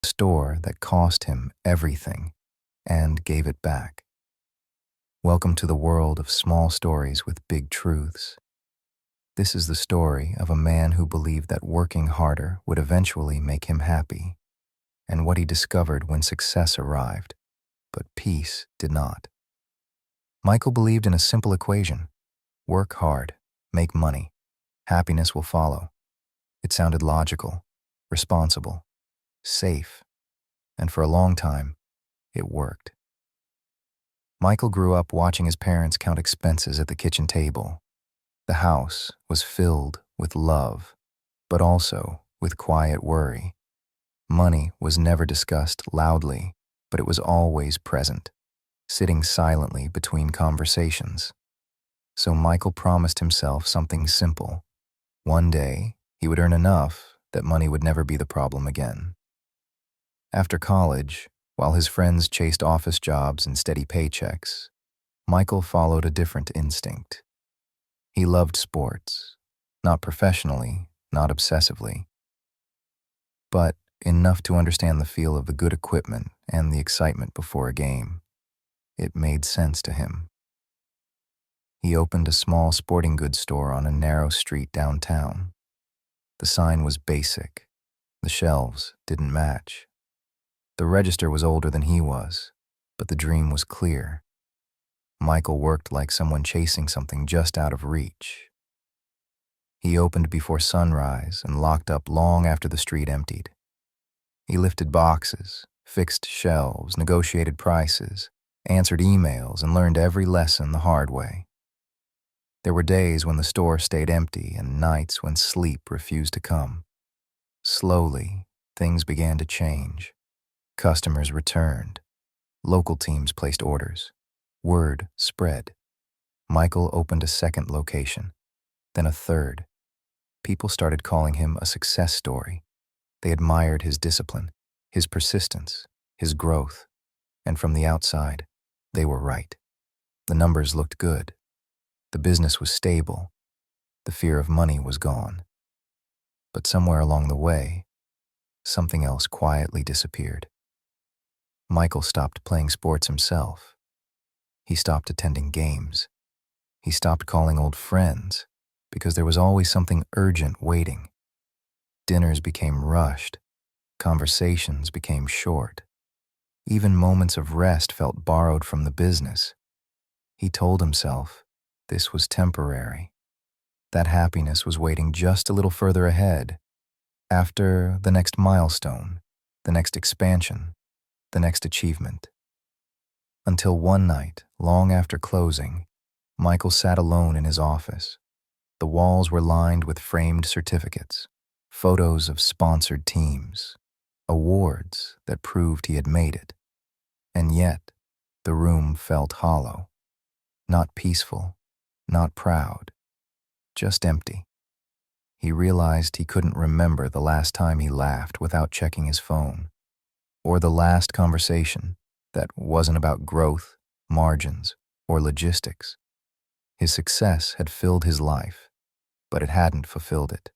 store that cost him everything and gave it back. Welcome to the world of small stories with big truths. This is the story of a man who believed that working harder would eventually make him happy, and what he discovered when success arrived, but peace did not. Michael believed in a simple equation: work hard, make money, happiness will follow. It sounded logical, responsible, safe, and for a long time, it worked. Michael grew up watching his parents count expenses at the kitchen table. The house was filled with love, but also with quiet worry. Money was never discussed loudly, but it was always present, sitting silently between conversations. So Michael promised himself something simple. One day, he would earn enough that money would never be the problem again. After college, while his friends chased office jobs and steady paychecks, Michael followed a different instinct. He loved sports, not professionally, not obsessively, but enough to understand the feel of the good equipment and the excitement before a game. It made sense to him. He opened a small sporting goods store on a narrow street downtown. The sign was basic. The shelves didn't match. The register was older than he was, but the dream was clear. Michael worked like someone chasing something just out of reach. He opened before sunrise and locked up long after the street emptied. He lifted boxes, fixed shelves, negotiated prices, answered emails, and learned every lesson the hard way. There were days when the store stayed empty and nights when sleep refused to come. Slowly, things began to change. Customers returned. Local teams placed orders. Word spread. Michael opened a second location, then a third. People started calling him a success story. They admired his discipline, his persistence, his growth, and from the outside, they were right. The numbers looked good. The business was stable. The fear of money was gone. But somewhere along the way, something else quietly disappeared. Michael stopped playing sports himself. He stopped attending games. He stopped calling old friends because there was always something urgent waiting. Dinners became rushed. Conversations became short. Even moments of rest felt borrowed from the business. He told himself this was temporary. That happiness was waiting just a little further ahead, after the next milestone, the next expansion, the next achievement. Until one night, long after closing, Michael sat alone in his office. The walls were lined with framed certificates, photos of sponsored teams, awards that proved he had made it. And yet, the room felt hollow, not peaceful, not proud, just empty. He realized he couldn't remember the last time he laughed without checking his phone, or the last conversation that wasn't about growth, margins, or logistics. His success had filled his life, but it hadn't fulfilled it.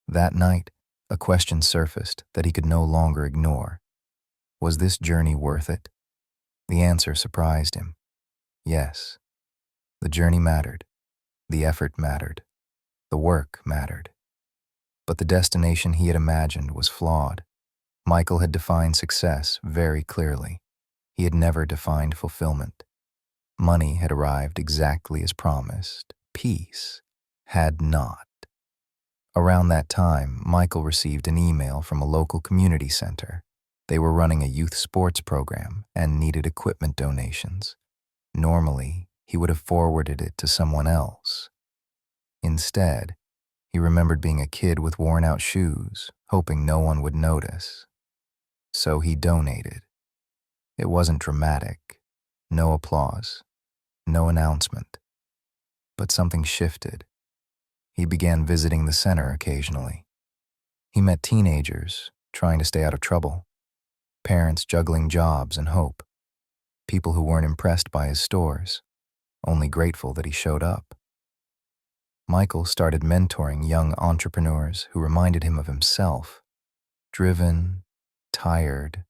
That night, a question surfaced that he could no longer ignore. Was this journey worth it? The answer surprised him. Yes. The journey mattered. The effort mattered. The work mattered. But the destination he had imagined was flawed. Michael had defined success very clearly. He had never defined fulfillment. Money had arrived exactly as promised. Peace had not. Around that time, Michael received an email from a local community center. They were running a youth sports program and needed equipment donations. Normally, he would have forwarded it to someone else. Instead, he remembered being a kid with worn-out shoes, hoping no one would notice. So he donated. It wasn't dramatic, no applause, no announcement. But something shifted. He began visiting the center occasionally. He met teenagers trying to stay out of trouble, parents juggling jobs and hope, people who weren't impressed by his stores, only grateful that he showed up. Michael started mentoring young entrepreneurs who reminded him of himself, driven, tired,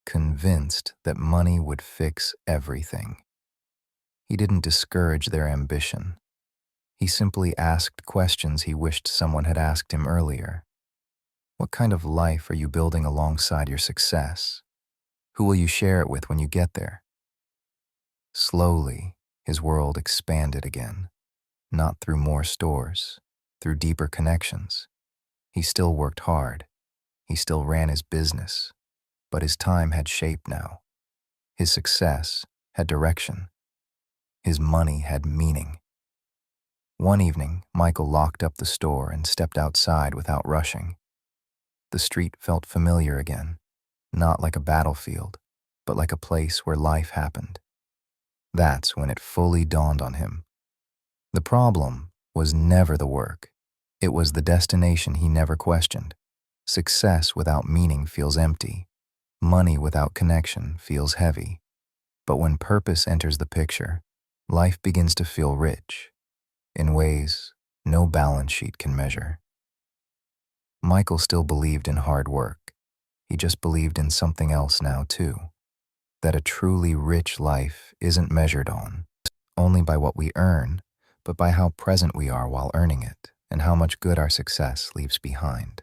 convinced that money would fix everything. He didn't discourage their ambition. He simply asked questions he wished someone had asked him earlier. What kind of life are you building alongside your success? Who will you share it with when you get there? Slowly, his world expanded again, not through more stores, through deeper connections. He still worked hard. He still ran his business, but his time had shape now. His success had direction. His money had meaning. One evening, Michael locked up the store and stepped outside without rushing. The street felt familiar again, not like a battlefield, but like a place where life happened. That's when it fully dawned on him. The problem was never the work. It was the destination he never questioned. Success without meaning feels empty. Money without connection feels heavy. But when purpose enters the picture, life begins to feel rich, in ways no balance sheet can measure. Michael still believed in hard work. He just believed in something else now too, that a truly rich life isn't measured only by what we earn, but by how present we are while earning it and how much good our success leaves behind.